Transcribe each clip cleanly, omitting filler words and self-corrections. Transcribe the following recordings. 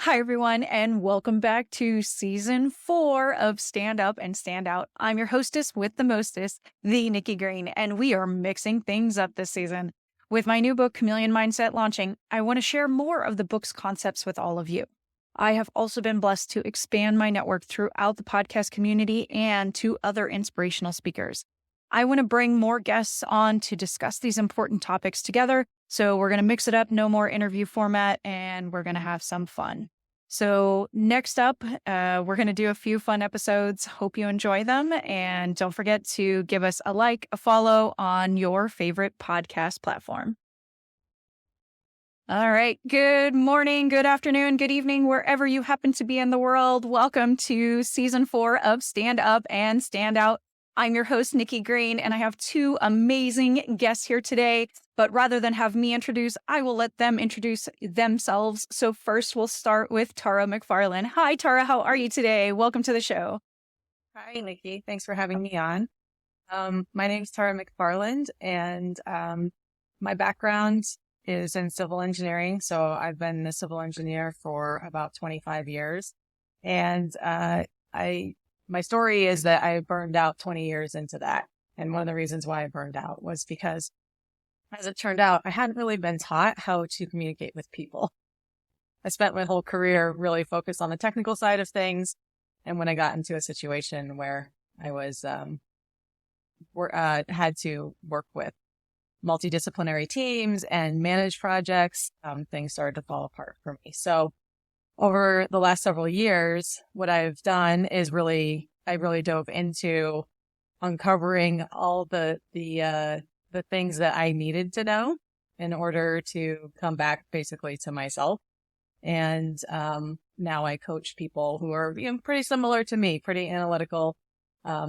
Hi, everyone, and welcome back to Season 4 of Stand Up and Stand Out. I'm your hostess with the mostest, the Nikki Green, and we are mixing things up this season. With my new book, Chameleon Mindset, launching, I want to share more of the book's concepts with all of you. I have also been blessed to expand my network throughout the podcast community and to other inspirational speakers. I want to bring more guests on to discuss these important topics together. So we're going to mix it up, no more interview format, and we're going to have some fun. So next up, we're going to do a few fun episodes. Hope you enjoy them. And don't forget to give us a like, a follow on your favorite podcast platform. All right. Good morning, good afternoon, good evening, wherever you happen to be in the world. Welcome to Season 4 of Stand Up and Stand Out. I'm your host, Nikki Green, and I have two amazing guests here today. But rather than have me introduce, I will let them introduce themselves. So first, we'll start with Tara McFarland. Hi, Tara. How are you today? Welcome to the show. Hi, Nikki. Thanks for having me on. My name is Tara McFarland, and my background is in civil engineering. So I've been a civil engineer for about 25 years. And my story is that I burned out 20 years into that. And one of the reasons why I burned out was because, as it turned out, I hadn't really been taught how to communicate with people. I spent my whole career really focused on the technical side of things. And when I got into a situation where I was, had to work with multidisciplinary teams and manage projects, things started to fall apart for me. So over the last several years, what I've done is I really dove into uncovering all the things that I needed to know in order to come back basically to myself. And now I coach people who are pretty similar to me, pretty analytical,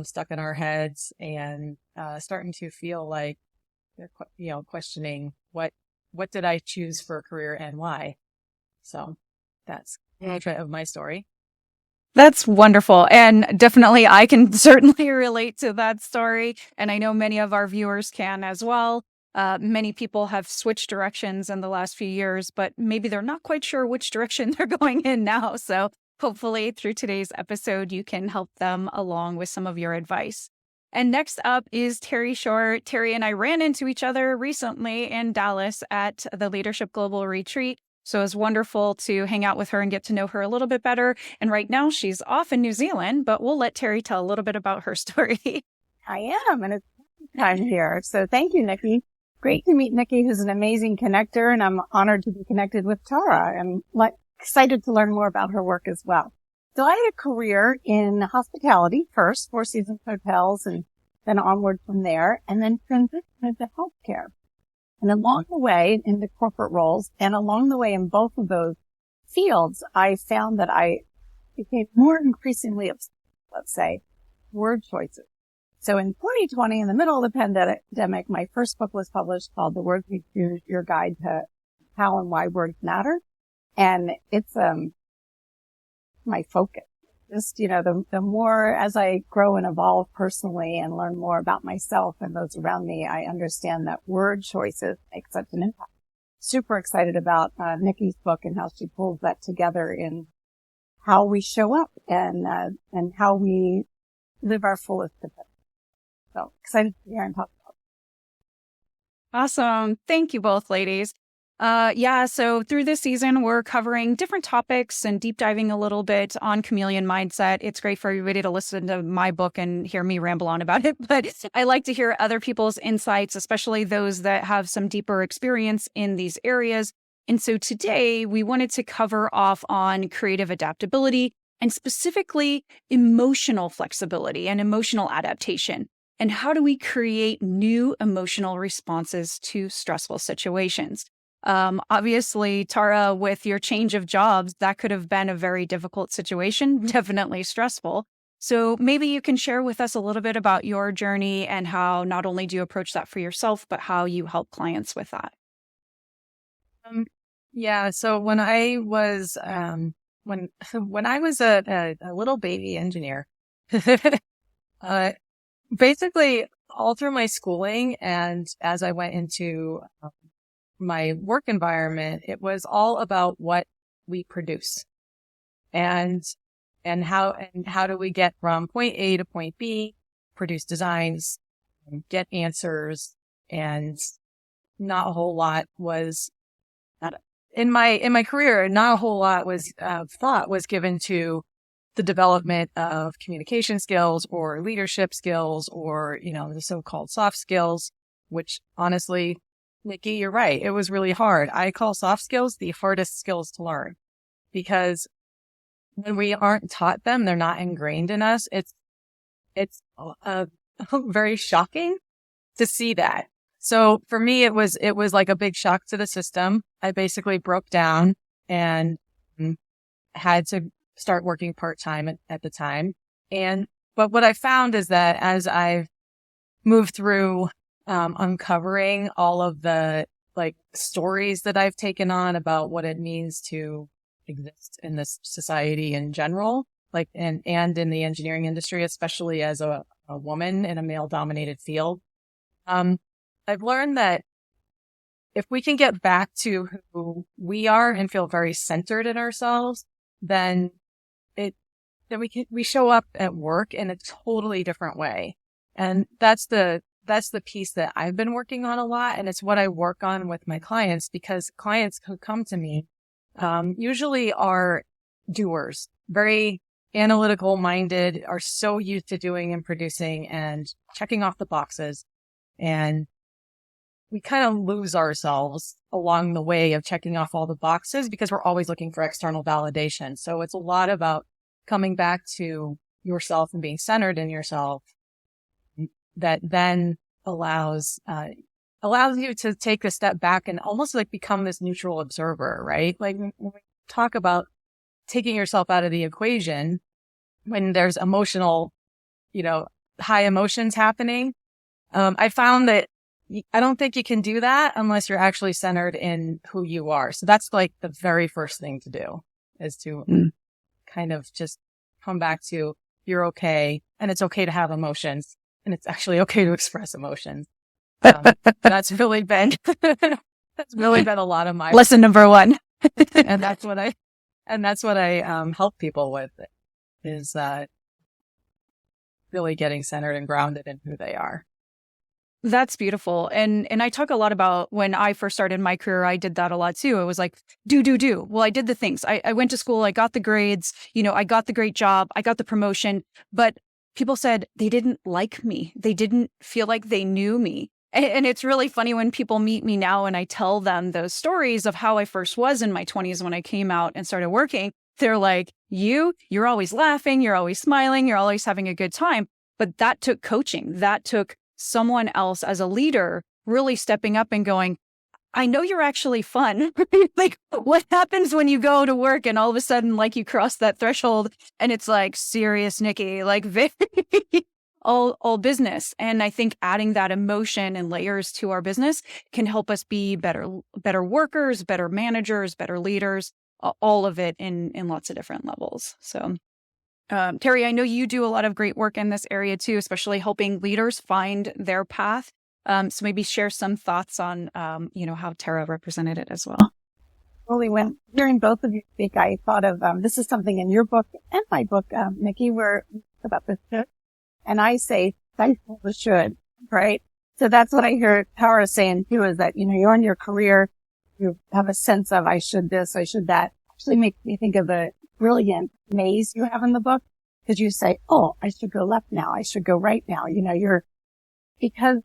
stuck in our heads, and starting to feel like they're questioning what did I choose for a career and why. So that's a little bit of my story. That's wonderful. And definitely, I can certainly relate to that story. And I know many of our viewers can as well. Many people have switched directions in the last few years, but maybe they're not quite sure which direction they're going in now. So hopefully through today's episode, you can help them along with some of your advice. And next up is Terry Shore. Terry and I ran into each other recently in Dallas at the Leadership Global Retreat. So it was wonderful to hang out with her and get to know her a little bit better. And right now she's off in New Zealand, but we'll let Terry tell a little bit about her story. I am, and it's time here. So thank you, Nikki. Great to meet Nikki, who's an amazing connector, and I'm honored to be connected with Tara. I'm excited to learn more about her work as well. So I had a career in hospitality first, Four Seasons hotels, and then onward from there, and then transitioned into healthcare. And along the way into corporate roles, and along the way in both of those fields, I found that I became more increasingly obsessed, let's say, word choices. So in 2020, in the middle of the pandemic, my first book was published called The Words We Choose, Your Guide to How and Why Words Matter. And it's my focus. Just, the more as I grow and evolve personally and learn more about myself and those around me, I understand that word choices make such an impact. Super excited about Nikki's book and how she pulls that together in how we show up and how we live our fullest potential. So excited to be here and talk about it. Awesome. Thank you both, ladies. So through this season, we're covering different topics and deep diving a little bit on Chameleon Mindset. It's great for everybody to listen to my book and hear me ramble on about it, but I like to hear other people's insights, especially those that have some deeper experience in these areas. And so today we wanted to cover off on creative adaptability and specifically emotional flexibility and emotional adaptation. And how do we create new emotional responses to stressful situations? Obviously, Tara, with your change of jobs, that could have been a very difficult situation, definitely stressful. So maybe you can share with us a little bit about your journey and how not only do you approach that for yourself, but how you help clients with that. So when I was when I was a little baby engineer, basically all through my schooling and as I went into my work environment, it was all about what we produce. and how do we get from point A to point B, produce designs, get answers, and not a whole lot was in my career. Not a whole lot was thought was given to the development of communication skills or leadership skills or the so-called soft skills. Which honestly, Nikki, you're right. It was really hard. I call soft skills the hardest skills to learn because when we aren't taught them, they're not ingrained in us. It's very shocking to see that. So for me, it was like a big shock to the system. I basically broke down and had to start working part-time at the time. But what I found is that as I've moved through uncovering all of the stories that I've taken on about what it means to exist in this society in general, and in the engineering industry, especially as a woman in a male-dominated field. I've learned that if we can get back to who we are and feel very centered in ourselves, then we show up at work in a totally different way. And that's the piece that I've been working on a lot. And it's what I work on with my clients, because clients who come to me, usually are doers, very analytical minded, are so used to doing and producing and checking off the boxes. And we kind of lose ourselves along the way of checking off all the boxes because we're always looking for external validation. So it's a lot about coming back to yourself and being centered in yourself that then allows you to take a step back and almost become this neutral observer, right? When we talk about taking yourself out of the equation, when there's emotional, high emotions happening, I found that I don't think you can do that unless you're actually centered in who you are. So that's the very first thing to do is to kind of just come back to you're okay. And it's okay to have emotions, and it's actually okay to express emotions. That's really been a lot of my lesson number one. and that's what I help people with is really getting centered and grounded in who they are. That's beautiful. And I talk a lot about when I first started my career, I did that a lot too. It was do. Well, I did the things. I went to school, I got the grades, I got the great job, I got the promotion, but people said they didn't like me. They didn't feel like they knew me. And it's really funny when people meet me now and I tell them those stories of how I first was in my 20s when I came out and started working. They're like, you're always laughing, you're always smiling, you're always having a good time. But that took coaching. That took someone else as a leader really stepping up and going, I know you're actually fun. What happens when you go to work and all of a sudden, you cross that threshold and it's serious, Nikki, very all business. And I think adding that emotion and layers to our business can help us be better workers, better managers, better leaders, all of it in lots of different levels. So Terry, I know you do a lot of great work in this area too, especially helping leaders find their path. So maybe share some thoughts on, how Terre represented it as well. Really, when hearing both of you speak, I thought of, this is something in your book and my book, Nikki, where we talk about this should. And I say, thankful the should, right? So that's what I hear Terre saying too, is that, you're in your career, you have a sense of, I should this, I should that. Actually makes me think of the brilliant maze you have in the book, because you say, oh, I should go left now, I should go right now. Because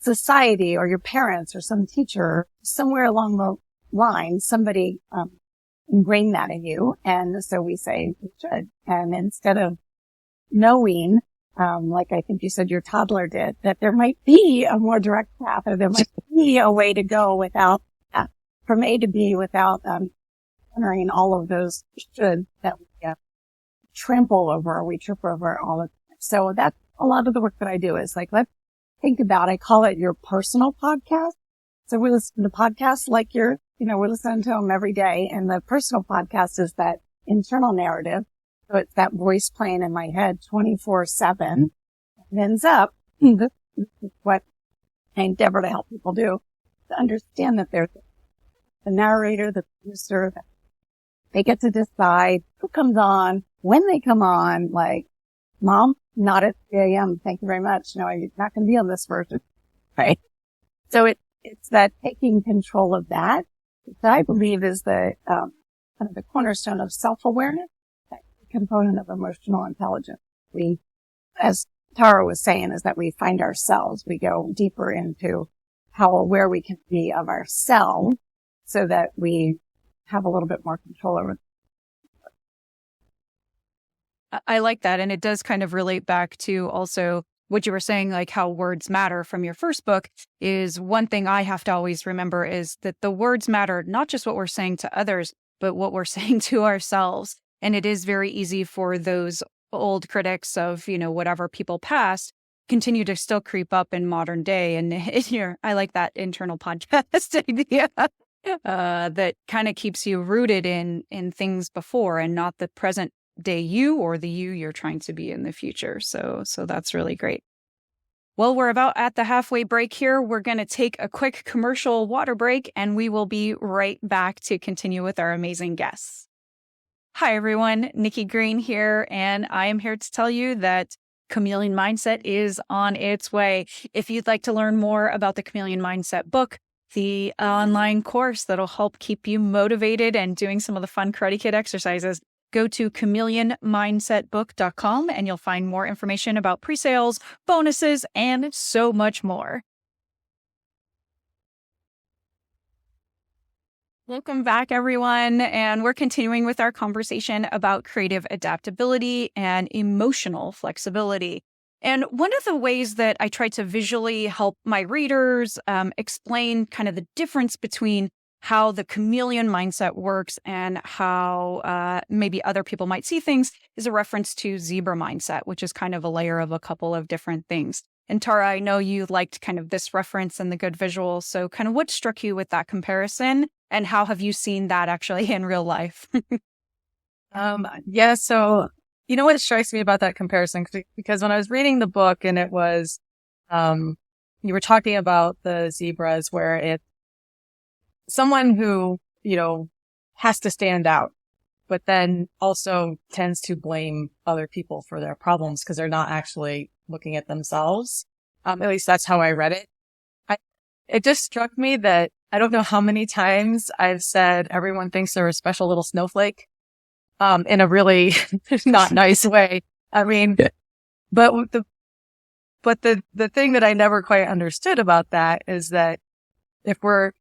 society or your parents or some teacher somewhere along the line, somebody ingrained that in you. And so we say we should. And instead of knowing, like I think you said your toddler did, that there might be a more direct path, or there might be a way to go without, from A to B without, honoring all of those should that we trample over, we trip over all the time. So that's a lot of the work that I do is let's think about, I call it your personal podcast. So we listen to podcasts like we're listening to them every day. And the personal podcast is that internal narrative. So it's that voice playing in my head 24/7. It ends up, this is what I endeavor to help people do, to understand that there's the narrator, the producer, They get to decide who comes on, when they come on, like, Mom, not at 3 a.m. Thank you very much. No, I'm not going to be on this version. Right. So it's that taking control of that I believe is the, kind of the cornerstone of self-awareness, that component of emotional intelligence. We, as Tara was saying, is that we find ourselves. We go deeper into how aware we can be of ourselves so that we have a little bit more control over. I like that. And it does kind of relate back to also what you were saying, like how words matter from your first book. Is one thing I have to always remember is that the words matter, not just what we're saying to others, but what we're saying to ourselves. And it is very easy for those old critics of, whatever people past continue to still creep up in modern day. And I like that internal podcast idea that kind of keeps you rooted in things before and not the present day you or the you're trying to be in the future. So that's really great. Well, we're about at the halfway break here. We're going to take a quick commercial water break, and we will be right back to continue with our amazing guests. Hi, everyone. Nikki Green here, and I am here to tell you that Chameleon Mindset is on its way. If you'd like to learn more about the Chameleon Mindset book, the online course that'll help keep you motivated and doing some of the fun Karate Kid exercises, go to chameleonmindsetbook.com and you'll find more information about pre-sales, bonuses, and so much more. Welcome back, everyone. And we're continuing with our conversation about creative adaptability and emotional flexibility. And one of the ways that I try to visually help my readers explain kind of the difference between how the chameleon mindset works and how maybe other people might see things is a reference to zebra mindset, which is kind of a layer of a couple of different things. And Tara, I know you liked kind of this reference and the good visual. So kind of what struck you with that comparison and how have you seen that actually in real life? Yeah. So, what strikes me about that comparison? Because when I was reading the book and it was, you were talking about the zebras where it's someone who, has to stand out, but then also tends to blame other people for their problems because they're not actually looking at themselves. At least that's how I read it. It just struck me that I don't know how many times I've said everyone thinks they're a special little snowflake, in a really not nice way. I mean, but the thing that I never quite understood about that is that if we're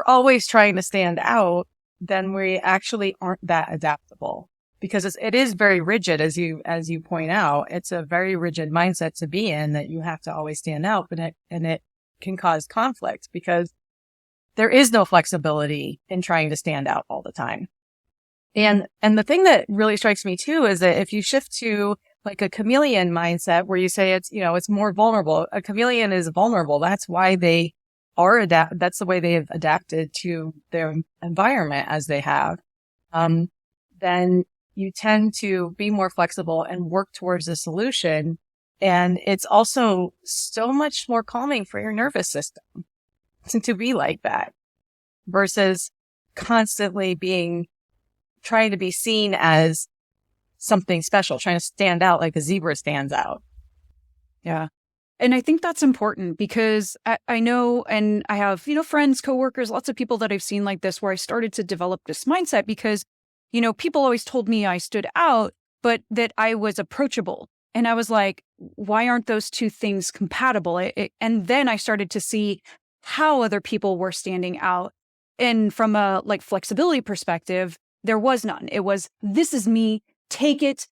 always trying to stand out, then we actually aren't that adaptable because it is very rigid, as you point out. It's a very rigid mindset to be in that you have to always stand out, and it can cause conflict because there is no flexibility in trying to stand out all the time. And the thing that really strikes me too is that if you shift to like a chameleon mindset where you say it's more vulnerable, a chameleon is vulnerable. That's why they are that's the way they have adapted to their environment as they have. Then you tend to be more flexible and work towards a solution. And it's also so much more calming for your nervous system to be like that versus constantly trying to be seen as something special, trying to stand out like a zebra stands out. Yeah. And I think that's important because I know, and I have, friends, coworkers, lots of people that I've seen like this, where I started to develop this mindset because, people always told me I stood out, but that I was approachable. And I was like, why aren't those two things compatible? And then I started to see how other people were standing out. And from a flexibility perspective, there was none. It was, this is me, take it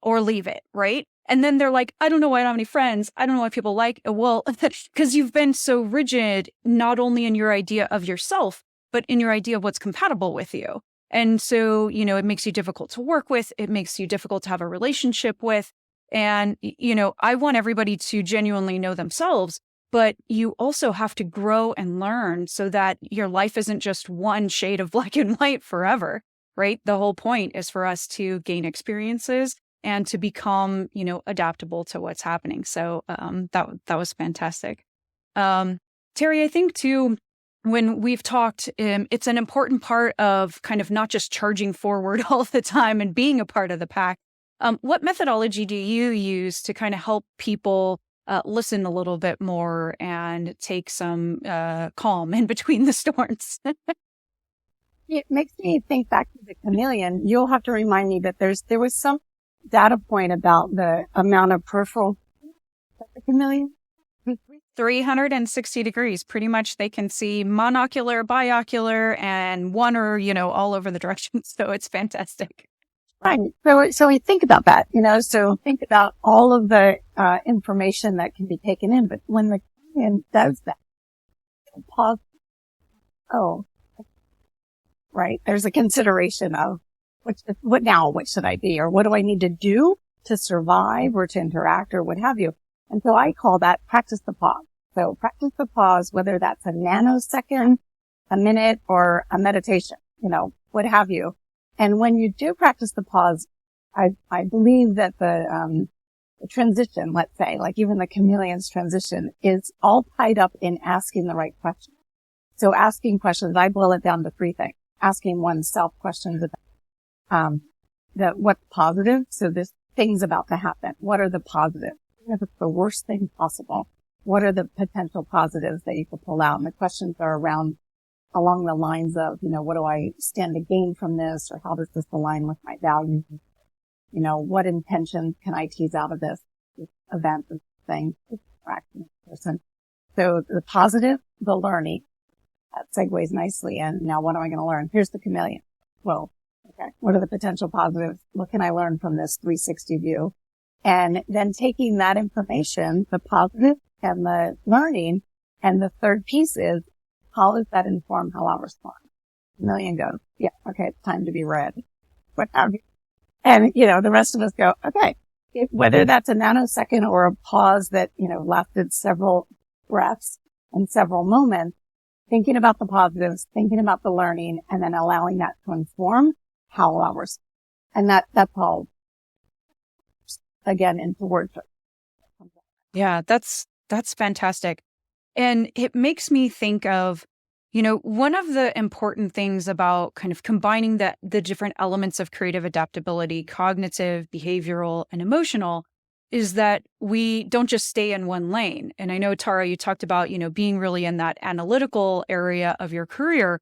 or leave it, right? And then they're like, I don't know why I don't have any friends. I don't know why people like, well, because you've been so rigid, not only in your idea of yourself, but in your idea of what's compatible with you. And so, it makes you difficult to work with. It makes you difficult to have a relationship with. And, I want everybody to genuinely know themselves, but you also have to grow and learn so that your life isn't just one shade of black and white forever, right? The whole point is for us to gain experiences and to become, adaptable to what's happening. So that was fantastic. Terry, I think too, when we've talked, it's an important part of kind of not just charging forward all the time and being a part of the pack. What methodology do you use to kind of help people listen a little bit more and take some calm in between the storms? It makes me think back to the chameleon. You'll have to remind me, but there was some data point about the amount of peripheral the chameleon. 360 degrees. Pretty much they can see monocular, binocular, and one or, all over the directions. So it's fantastic. Right. So we think about that, so think about all of the information that can be taken in. But when the chameleon does that, pause. Oh, right. There's a consideration of what now? What should I be? Or what do I need to do to survive or to interact or what have you? And so I call that practice the pause. So practice the pause, whether that's a nanosecond, a minute, or a meditation, what have you. And when you do practice the pause, I believe that the transition, let's say, like even the chameleon's transition, is all tied up in asking the right question. So asking questions, I boil it down to three things. Asking oneself questions about what's positive. So there's things about to happen. What are the positives? Even if it's the worst thing possible, what are the potential positives that you could pull out? And the questions are along the lines of, what do I stand to gain from this? Or how does this align with my values? What intentions can I tease out of this event, this thing, this interaction, this person? So the positive, the learning, that segues nicely in. Now, what am I going to learn? Here's the chameleon. Well, okay. What are the potential positives? What can I learn from this 360 view? And then taking that information, the positive and the learning, and the third piece is, how does that inform how I'll respond? Chameleon goes, yeah, okay, it's time to be read. What have you? And, the rest of us go, okay, whether that's a nanosecond or a pause that, lasted several breaths and several moments, thinking about the positives, thinking about the learning, and then allowing that to inform how I'll respond. And that's all, again, into words. Yeah, that's fantastic. And it makes me think of, one of the important things about kind of combining the different elements of creative adaptability, cognitive, behavioral, and emotional, is that we don't just stay in one lane. And I know, Tara, you talked about, being really in that analytical area of your career,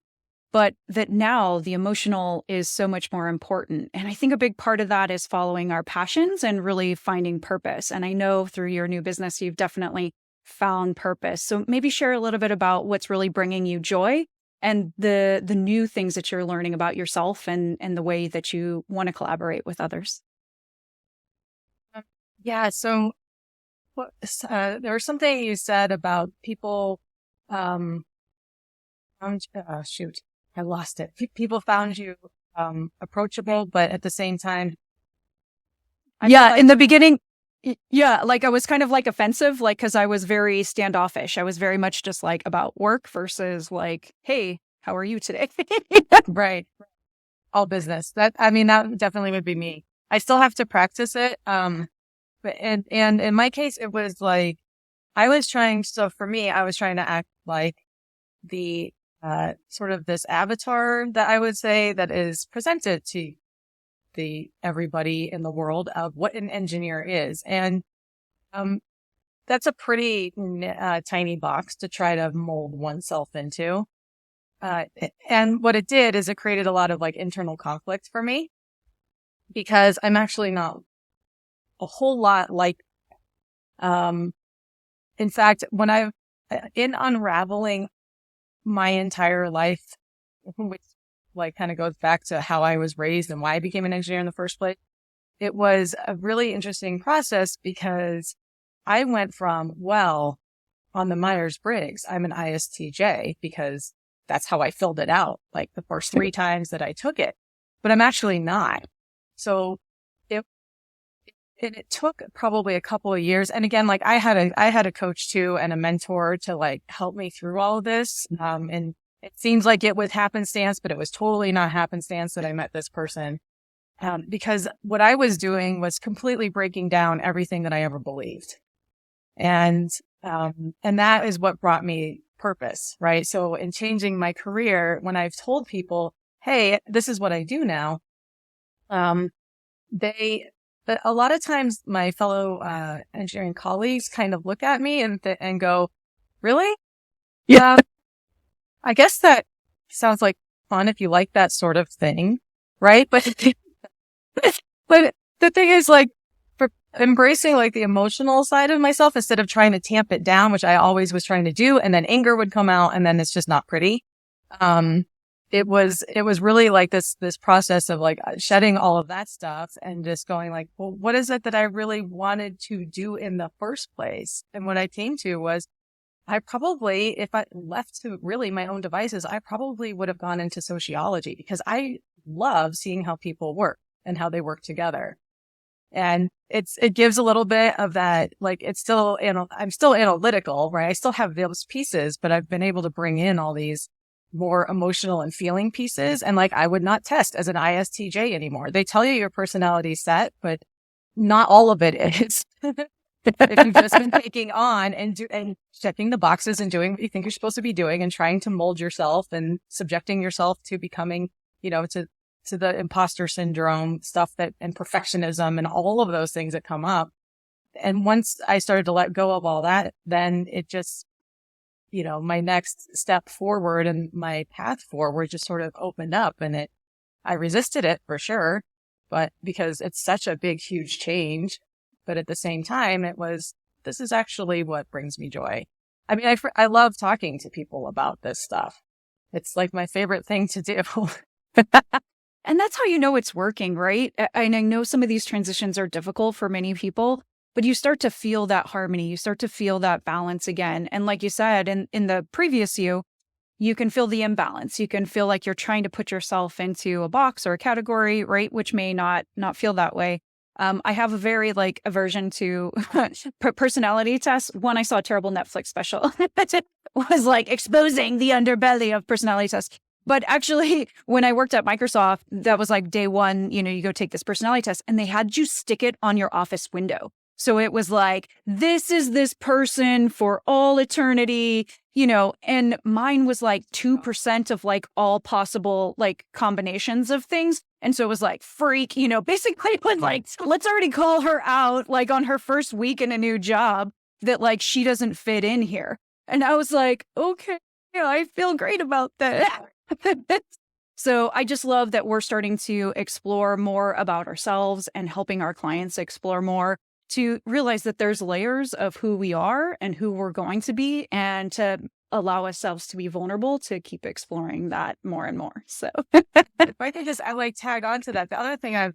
but that now the emotional is so much more important. And I think a big part of that is following our passions and really finding purpose. And I know through your new business, you've definitely found purpose. So maybe share a little bit about what's really bringing you joy and the new things that you're learning about yourself and the way that you want to collaborate with others. Yeah. So there was something you said about people, I lost it. People found you approachable, but at the same time, in the beginning, yeah, like I was kind of like offensive, like because I was very standoffish. I was very much just like about work versus like, hey, how are you today? Right. All business. That definitely would be me. I still have to practice it. But in my case, it was like I was trying to act like the sort of this avatar that I would say that is presented to everybody in the world of what an engineer is. And that's a pretty tiny box to try to mold oneself into. And what it did is it created a lot of like internal conflict for me because I'm actually not a whole lot like, in fact, when in unraveling my entire life, which like kind of goes back to how I was raised and why I became an engineer in the first place. It was a really interesting process because I went from, on the Myers-Briggs, I'm an ISTJ because that's how I filled it out, like the first 3 times that I took it, but I'm actually not. So it took probably a couple of years. And again, like I had a coach too and a mentor to like help me through all of this. And it seems like it was happenstance, but it was totally not happenstance that I met this person. Because what I was doing was completely breaking down everything that I ever believed. And that is what brought me purpose, right? So in changing my career, when I've told people, hey, this is what I do now, but a lot of times my fellow engineering colleagues kind of look at me and go, really? Yeah. I guess that sounds like fun if you like that sort of thing, right? But but the thing is, like, for embracing like the emotional side of myself instead of trying to tamp it down, which I always was trying to do, and then anger would come out, and then it's just not pretty. It was really like this process of like shedding all of that stuff and just going like, well, what is it that I really wanted to do in the first place? And what I came to was, I probably, if I left to really my own devices, I probably would have gone into sociology, because I love seeing how people work and how they work together. And it gives a little bit of that, like, I'm still analytical, right? I still have those pieces, but I've been able to bring in all these more emotional and feeling pieces. And like, I would not test as an ISTJ anymore. They tell you your personality set, but not all of it is. If you've just been taking on and checking the boxes and doing what you think you're supposed to be doing and trying to mold yourself and subjecting yourself to becoming, to the imposter syndrome stuff and perfectionism and all of those things that come up. And once I started to let go of all that, then it just, my next step forward and my path forward just sort of opened up, and I resisted it for sure, but because it's such a big, huge change. But at the same time, this is actually what brings me joy. I mean, I love talking to people about this stuff. It's like my favorite thing to do. And that's how you know it's working, right? And I know some of these transitions are difficult for many people, but you start to feel that harmony. You start to feel that balance again. And like you said, in the previous you can feel the imbalance. You can feel like you're trying to put yourself into a box or a category, right? Which may not feel that way. I have a very aversion to personality tests. One, I saw a terrible Netflix special that was exposing the underbelly of personality tests. But actually, when I worked at Microsoft, that was day one, you go take this personality test, and they had you stick it on your office window. So it was this is this person for all eternity, and mine was 2% of all possible combinations of things. And so it was freak, basically it was let's already call her out on her first week in a new job that she doesn't fit in here. And I was okay, I feel great about that. So I just love that we're starting to explore more about ourselves and helping our clients explore more, to realize that there's layers of who we are and who we're going to be, and to allow ourselves to be vulnerable to keep exploring that more and more. So if I could just, tag on to that. The other thing I've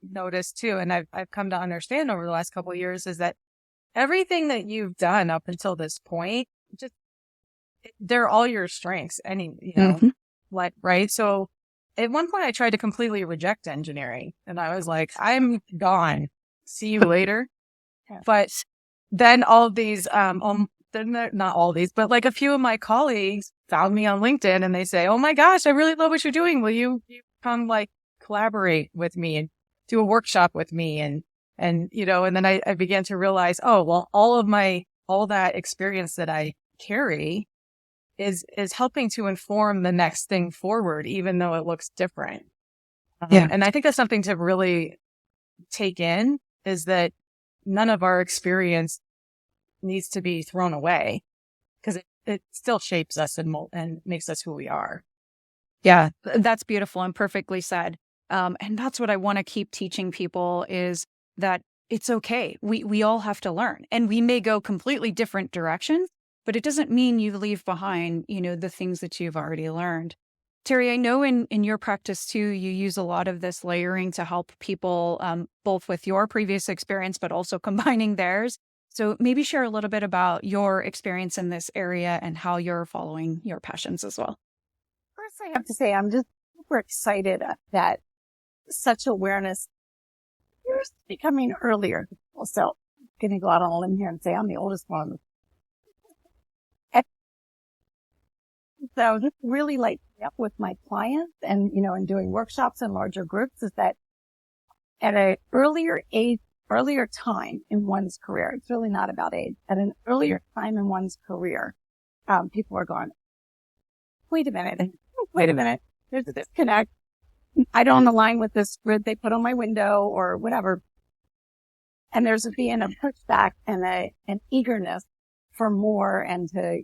noticed too, and I've come to understand over the last couple of years, is that everything that you've done up until this point, they're all your strengths. Mm-hmm. Right? So at one point I tried to completely reject engineering, and I was like, I'm gone. See you later. Yeah. But then all of these, not all these, but a few of my colleagues found me on LinkedIn, and they say, oh my gosh, I really love what you're doing. Will you come collaborate with me and do a workshop with me? And then I began to realize, oh, well, all that experience that I carry is helping to inform the next thing forward, even though it looks different. Yeah. And I think that's something to really take in, is that none of our experience needs to be thrown away, because it still shapes us and makes us who we are. Yeah, that's beautiful and perfectly said. And that's what I want to keep teaching people, is that it's okay. We all have to learn, and we may go completely different directions, but it doesn't mean you leave behind, the things that you've already learned. Terry, I know in your practice too, you use a lot of this layering to help people, both with your previous experience, but also combining theirs. So maybe share a little bit about your experience in this area and how you're following your passions as well. First, I have to say, I'm just super excited that such awareness is becoming earlier. So I'm going to go out on a limb here and say I'm the oldest one. So just really up with my clients and, and doing workshops and larger groups, is that at an earlier time in one's career, it's really not about age, at an earlier time in one's career, people are going, wait a minute, there's a disconnect. I don't align with this grid they put on my window or whatever. And there's being a pushback and an eagerness for more and to,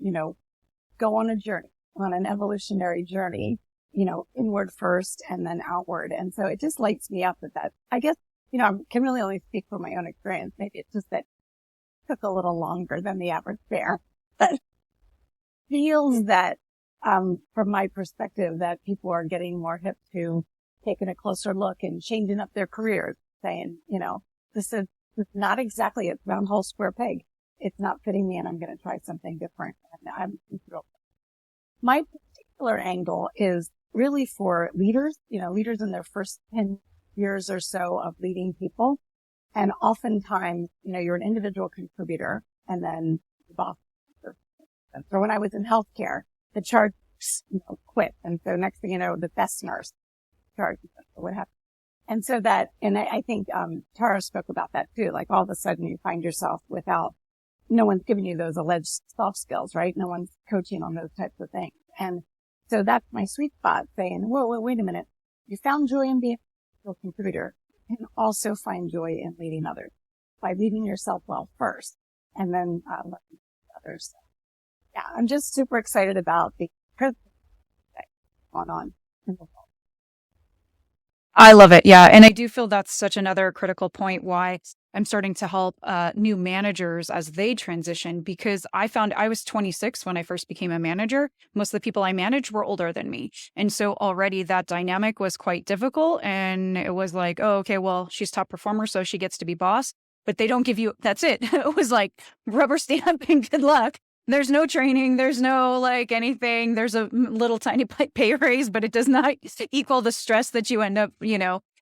go on a journey, on an evolutionary journey, inward first and then outward. And so it just lights me up with that. I guess, I can really only speak from my own experience. Maybe it's just that it took a little longer than the average bear, but feels that, from my perspective, that people are getting more hip to taking a closer look and changing up their careers, saying, this is not exactly a round hole square peg. It's not fitting me and I'm going to try something different. And I'm thrilled. My particular angle is really for leaders, leaders in their first 10 years or so of leading people. And oftentimes, you're an individual contributor and then the boss. So when I was in healthcare, the charge, quit. And so next thing you know, the best nurse charged what happened. And so I think, Tara spoke about that too. Like all of a sudden you find yourself no one's giving you those alleged soft skills, right? No one's coaching on those types of things. And so that's my sweet spot, saying, whoa, wait a minute. You found joy in being a contributor. You can also find joy in leading others by leading yourself well first and then letting others. Yeah, I'm just super excited about the going on in the world. I love it. Yeah. And I do feel that's such another critical point why I'm starting to help new managers as they transition, because I found I was 26 when I first became a manager. Most of the people I managed were older than me. And so already that dynamic was quite difficult. And it was like, oh, okay, well, she's top performer, so she gets to be boss. But they don't give you, that's it. It was like rubber stamp and good luck. There's no training. There's no anything. There's a little tiny pay raise, but it does not equal the stress that you end up,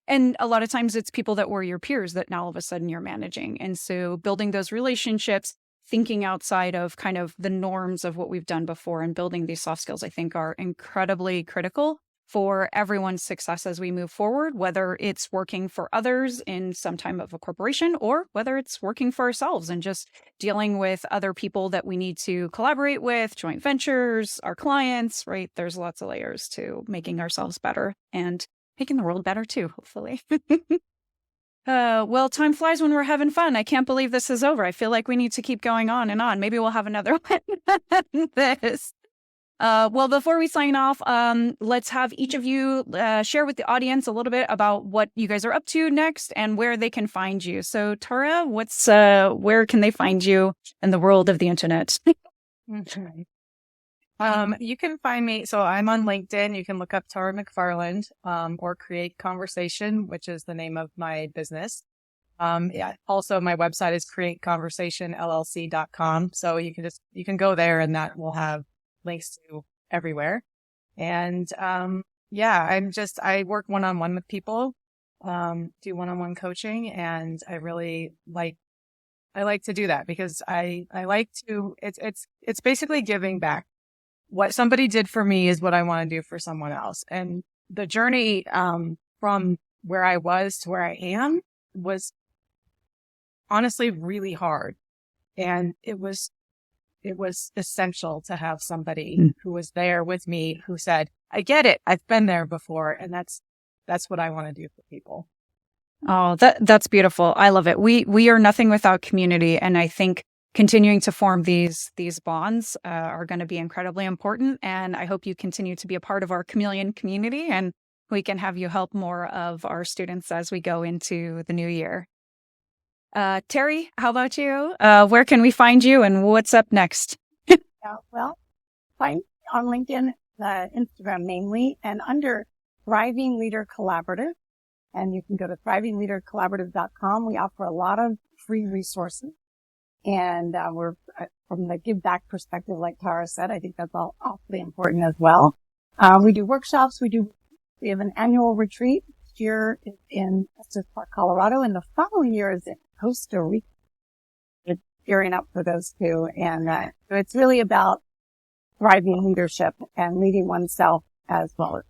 And a lot of times it's people that were your peers that now all of a sudden you're managing. And so building those relationships, thinking outside of kind of the norms of what we've done before and building these soft skills, I think are incredibly critical for everyone's success as we move forward, whether it's working for others in some time of a corporation or whether it's working for ourselves and just dealing with other people that we need to collaborate with, joint ventures, our clients, right? There's lots of layers to making ourselves better and making the world better too, hopefully. Well, time flies when we're having fun. I can't believe this is over. I feel like we need to keep going on and on. Maybe we'll have another one. Well, before we sign off, let's have each of you share with the audience a little bit about what you guys are up to next and where they can find you. So, Tara, where can they find you in the world of the internet? Okay. You can find me. So I'm on LinkedIn. You can look up Tara McFarland, or Create Conversation, which is the name of my business. Yeah. Also, my website is createconversationllc.com. So you can go there and that will have links to everywhere. And, I work one-on-one with people, do one-on-one coaching. And I really like to do that because I like to, it's basically giving back. What somebody did for me is what I want to do for someone else. And the journey, from where I was to where I am was honestly really hard. And it was essential to have somebody who was there with me who said, I get it. I've been there before. And that's what I want to do for people. Oh, that's beautiful. I love it. We are nothing without community. And I think continuing to form these bonds are going to be incredibly important. And I hope you continue to be a part of our Chameleon community and we can have you help more of our students as we go into the new year. Terry, how about you? Where can we find you and what's up next? Find on LinkedIn, Instagram mainly, and under Thriving Leader Collaborative. And you can go to thrivingleadercollaborative.com. We offer a lot of free resources. And we're from the give back perspective, like Tara said, I think that's all awfully important as well. We do workshops. We have an annual retreat. This year is in Estes Park, Colorado, and the following year is in Costa Rica. We're gearing up for those two. And so it's really about thriving leadership and leading oneself as well.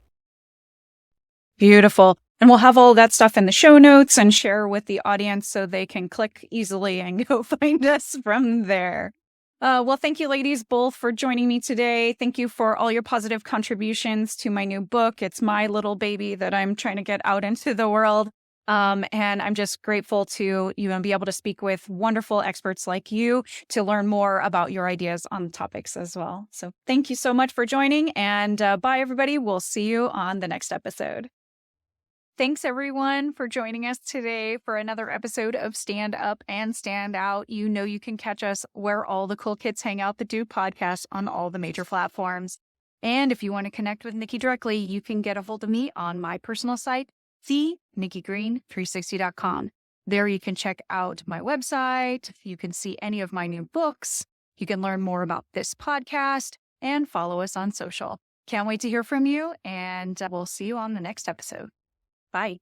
Beautiful. And we'll have all that stuff in the show notes and share with the audience so they can click easily and go find us from there. Well, thank you, ladies, both for joining me today. Thank you for all your positive contributions to my new book. It's my little baby that I'm trying to get out into the world. And I'm just grateful to be able to speak with wonderful experts like you to learn more about your ideas on the topics as well. So thank you so much for joining, and bye, everybody. We'll see you on the next episode. Thanks, everyone, for joining us today for another episode of Stand Up and Stand Out. You can catch us where all the cool kids hang out that do podcasts on all the major platforms. And if you want to connect with Nikki directly, you can get a hold of me on my personal site, thenikkigreen360.com. There you can check out my website. You can see any of my new books. You can learn more about this podcast and follow us on social. Can't wait to hear from you, and we'll see you on the next episode. Bye.